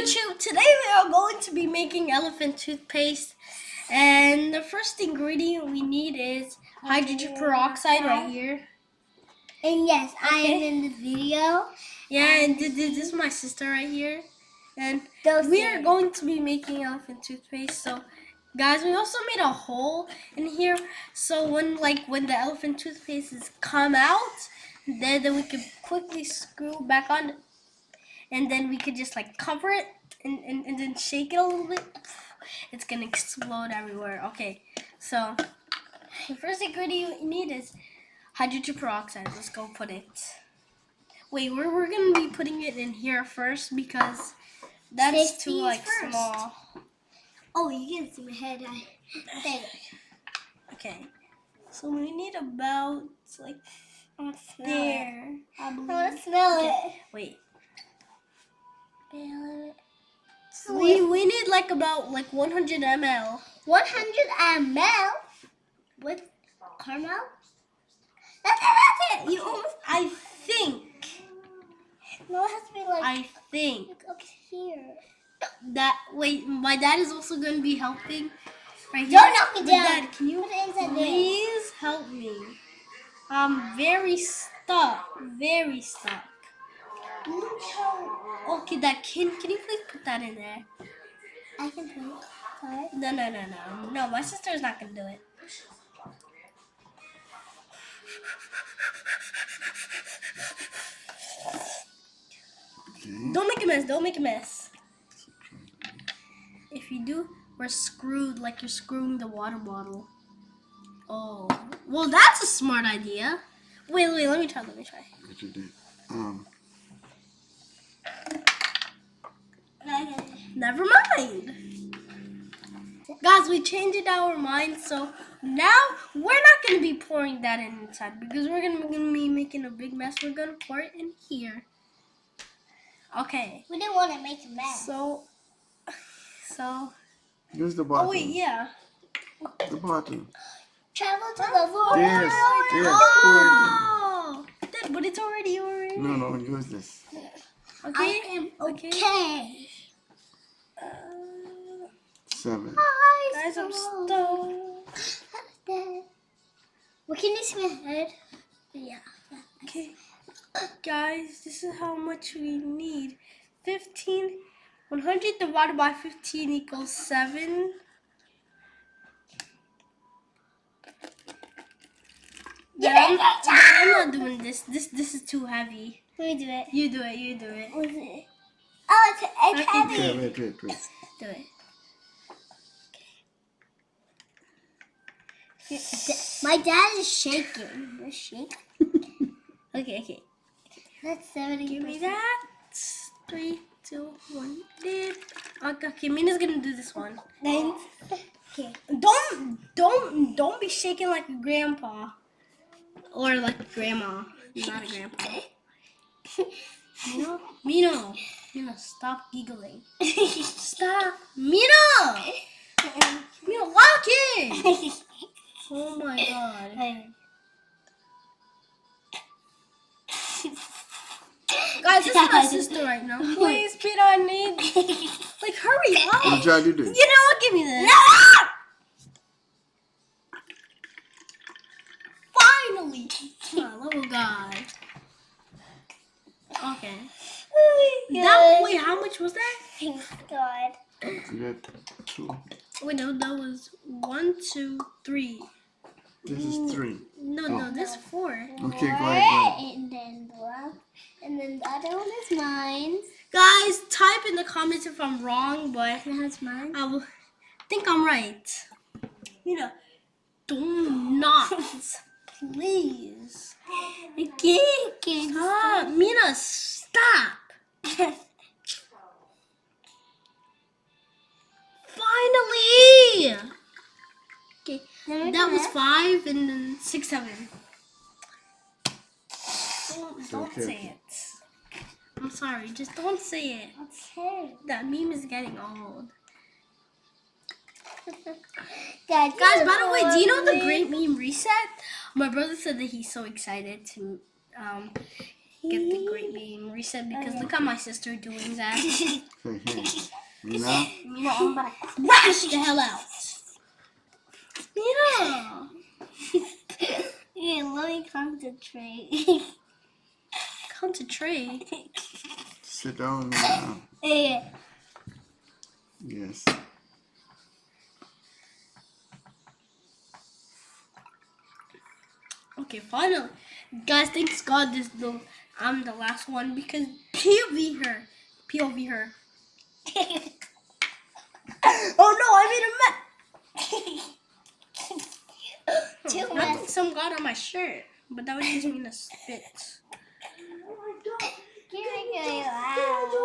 YouTube. Today we are going to be making elephant toothpaste, and the first ingredient we need is hydrogen peroxide right here. And yes, I am Okay. in this video. Yeah, and this is my sister right here, and we are going to be making elephant toothpaste. So, guys, we also made a hole in here, so when the elephant toothpaste is come out, then we can quickly screw back on. And then we could just cover it and then shake it a little bit. It's gonna explode everywhere. Okay, so the first ingredient you need is hydrogen peroxide. Let's go put it. Wait, we're gonna be putting it in here first because that's too small. Oh, you can see my head. Okay, so we need about there. I want to smell it. Wait. So We need about 100 ml. 100 ml with caramel. That's it. You almost. I think. No, it has to be I think up here. that. Wait, my dad is also going to be helping. Right Don't here. knock me But down. Dad, can you Put it inside there. please help me? I'm very stuck. Very stuck. Look how. Okay, Dad, can you please put that in there? I can put it. Sorry. No. No, my sister's not going to do it. Okay. Don't make a mess. If you do, we're screwed like you're screwing the water bottle. Oh, well, that's a smart idea. Wait, let me try. What you did? Never mind. Guys, we changed our minds, so now we're not going to be pouring that inside because we're going to be making a big mess. We're going to pour it in here. Okay. We didn't want to make a mess. So. Here's the bottle. Oh, wait, yeah. The bottle. Travel to the world. Yes. Oh! Dad, but it's already. No, use this. Okay. I am okay. 7. Hi, Guys, I'm stoked. What can you smell head? Yeah. Okay. Guys, this is how much we need. 100 divided by 15 equals 7. Yeah, I'm not doing this. This is too heavy. Let me do it. You do it. What is it? Oh, it's heavy. Okay, wait. Do it. My dad is shaking. He's shaking. Okay. That's 70. Give me that. 3, 2, 1. Did. Okay, Mina's gonna do this one. Okay. Don't be shaking like a grandpa. Or like a grandma. Not a grandpa. Mina, stop giggling. Stop. Mina, lock it. Oh my god. Guys, this is my sister right now. Please, Peter, I need. Hurry up. What job you do? You know what? Give me this. Finally. Oh, God. Okay. Wait, how much was that? Thank God. You got 2. Wait, no, that was 1, 2, 3. This is 3. No, this is 4. Okay, go ahead. And then the other one is mine. Guys, type in the comments if I'm wrong, but That's mine. I will think I'm right. Do not, please. Okay. Stop, Mina, stop. Finally. Okay, that was 5 and then 6, 7. Don't say it. I'm sorry, just don't say it. Okay. That meme is getting old. Guys, Guys, by the way, do you know the Great Meme Reset? My brother said that he's so excited to get the gravy reset because look at my sister doing that. Okay, here. Now, I'm about to crash the hell out. Yeah, let me concentrate. Concentrate. sit down now. Yeah. Yes. Okay, finally. Guys, thanks God I'm the last one because POV her. POV her. Oh no, I made a mess. Nothing some got on my shirt, but that would just mean a spit.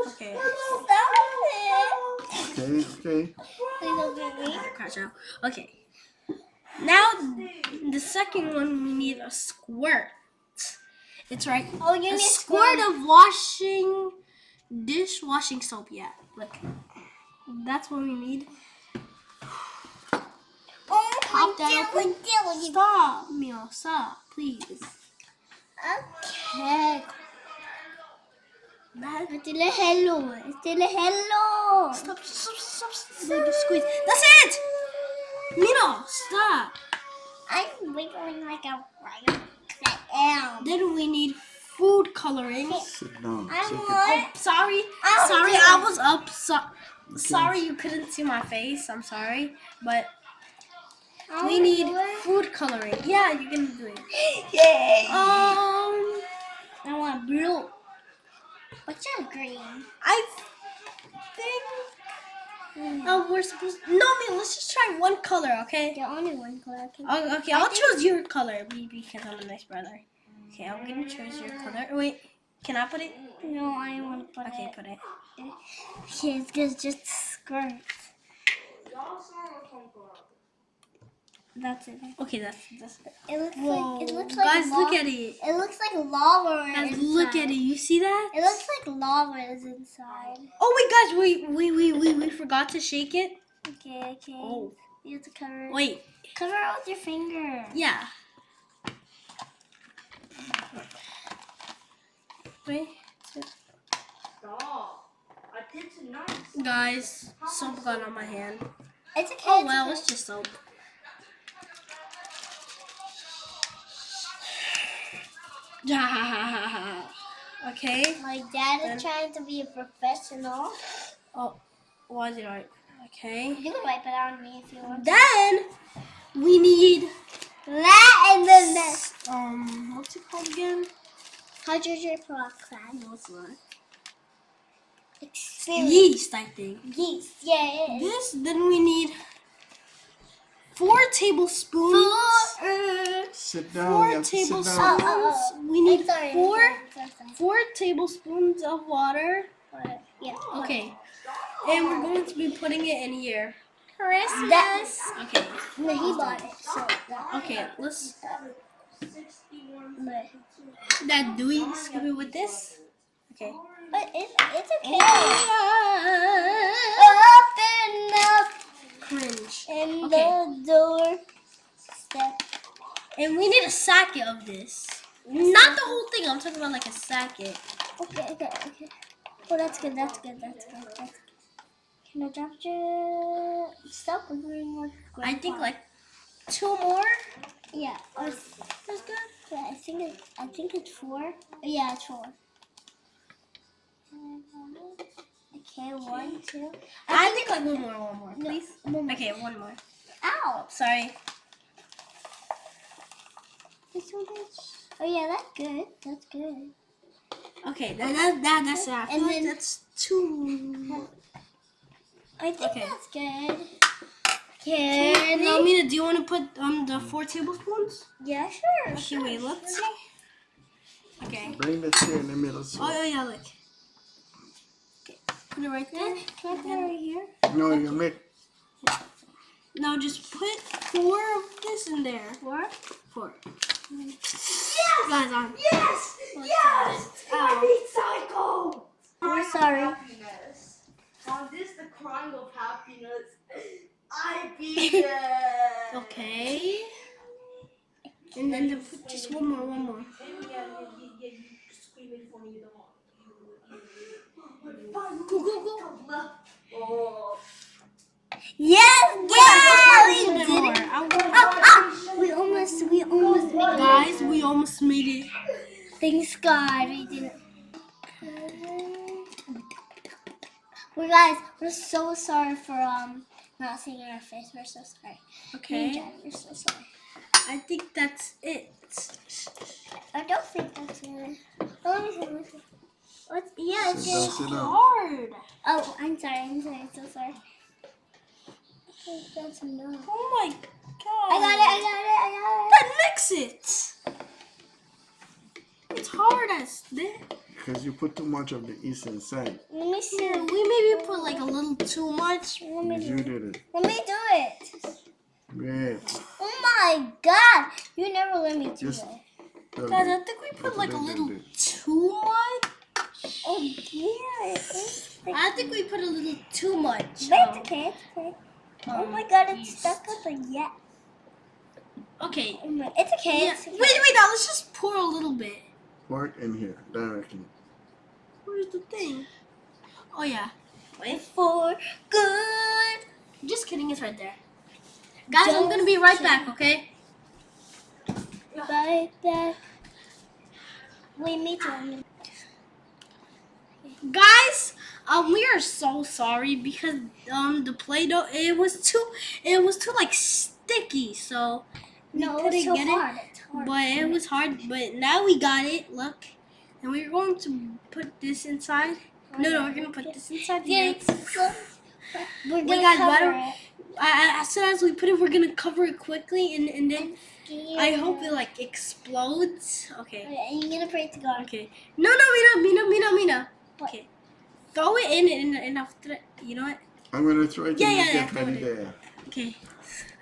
Okay. Okay. Crash out. Okay. Now the second one we need a squirt. It's right. Oh, you A need squirt of dishwashing soap. Yeah. Look. That's what we need. Pop that open. Stop, Mio. Stop, please. Okay. Hello. Stop. Just squeeze. That's it. Mino, stop. I'm wiggling like a rabbit. I am. Then we need food coloring. Sit down. I Sit want. Sorry, I was up. Sorry you couldn't see my face. I'm sorry, but we need food coloring. Yeah, you can do it. Yay! I want blue. What's your green? I think we're supposed. No, man. Let's just try one color, okay? The only one color. Okay, I'll choose your color because I'm a nice brother. Okay, I'm gonna choose your color. Wait, can I put it? No, I want to put Okay, it. put it. Okay, it's just skirt. That's it. Okay, that's it. It looks Whoa. like. It looks like. Guys, look at it. It looks like lava. Guys, look at it. You see that? It looks like lava is inside. Oh wait, guys, we forgot to shake it. Okay. Oh. You have to cover it. Wait. Cover it with your finger. Yeah. Wait. Guys, soap got on my hand. It's okay. Oh well, it's just soap. Okay. My dad is trying to be a professional. Oh, why is it right? Okay. You can wipe it on me if you want. Then we need That and then this. what's it called again? Hydrogen peroxide. No, it's not. Experience. Yeast, I think. Yeast. Yeah, it is. This, then we need 4 tablespoons. Sit down. 4 You have to sit tablespoons. down. We need Sorry. 4 tablespoons of water. Yeah. Okay. And we're going to be putting it in here. Christmas. Okay. No, he bought it. So. Okay, let's. But Dad, do we scoop it with this? Okay. it's okay. Open up Cringe. in Okay. the door. Step. And we need a sacket of this. Not the whole thing. I'm talking about like a sacket. Okay. Oh, that's good. Can I drop your stuff? We're doing more. I think like 2 more. Yeah. That's good. Yeah, I think it's 4. Yeah, it's 4. Okay, 1, 2. I think like one more, please. Okay, 1 more. Ow! Sorry. This one is. Oh yeah, that's good. Okay, that's that. And then- That's 2. I think Okay. that's good. Okay. Now, Mina, do you want to put the 4 tablespoons? Yeah, sure. Okay, wait, let's see. Okay. Bring the chair in the middle. So. Oh yeah, look. Okay, put it right there. Can I put it right here? No, you make. Now just put 4 of this in there. 4. Yes! Guys, on. Yes! Ow. We're sorry. Happiness. On this, the crying of happiness. I beat it. Okay. And then put just one more. Yeah, you screaming for Go, go, go. Oh. Yes, Wait, we a did little it. bit more. We almost made it. Guys, we almost made it. Thanks God, we did it. Well, guys, we're so sorry for not seeing our face. We're so sorry. Okay. We're so sorry. I think that's it. I don't think that's it. Oh, let me see. Let me see. What's, yeah, it's Sit down, good. sit down. Hard. Oh, I'm sorry. I'm so sorry. Okay, that's enough. Oh my god. I got it. Then mix it. It's hard as this. Because you put too much of the yeast inside. Let me see. Here, we maybe put like a little too much. Because you did it. Let me do it. Great. Oh my God! You never let me do Yes. it. Well Guys, I done. think we put Well like a done, little done. too much. Oh yeah, it's I think we put a little too much. But it's okay. It's okay. Oh my God! It's yeast. stuck up the yeah. Okay. Oh my, it's okay. Yeah. It's okay. Wait, now let's just pour a little bit. Pour it in here directly. Where's the thing? Oh yeah. Wait. For good. Just kidding, it's right there. Guys, I'm gonna be right back, okay? Right back. Wait, me too. Guys, we are so sorry because the Play-Doh it was too like sticky, so we No, couldn't it's so get hard. it. It's hard. But it was hard. But now we got it. Look, and we're going to put this inside. No, we're gonna put this inside Yeah, here. we're We gonna got cover butter. it. As soon as we put it, we're gonna cover it quickly, and then I hope it like explodes. Okay. Okay, and you're gonna pray to God. Okay. No, Mina. What? Okay. Throw it in and after you know what? I'm going to throw it Yeah, in. yeah, Get throw ready it in. there. Okay.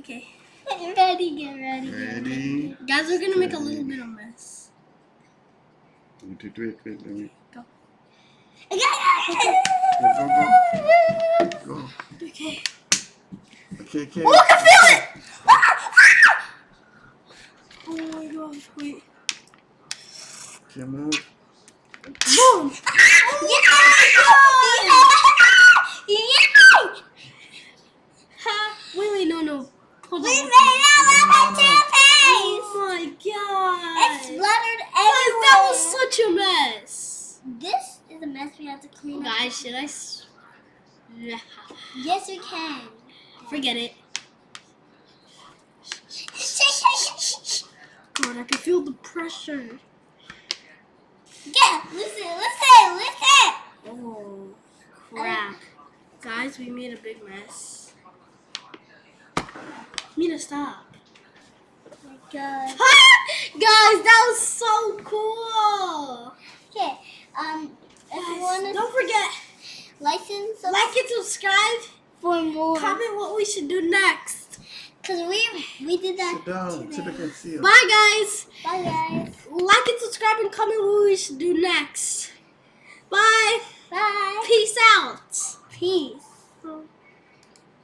Okay. Get ready, get ready. Ready. Guys, we're gonna make a little bit of mess. Wait, let me. Go. Go. Okay. Okay. Oh, I can feel it! Oh my gosh, wait. Okay, move. Boom! Wait, no. Hold We on. made elephant toothpaste! Oh my god! It's splattered Guys, everywhere. that was such a mess. This is a mess we have to clean up. Guys, should I? Yes, we can. Forget it. Shake. God, I can feel the pressure. Yeah, listen. Oh, crap. Guys, we made a big mess. Mina, stop. Oh my God. Guys, that was so cool. Okay, if you want to Don't forget, like and like and subscribe. for more, Comment what we should do next. because we did that Sit down. today. Sit down and see. Bye, guys. Bye, guys. Like and subscribe and comment what we should do next. Bye. Bye. Peace out. Peace.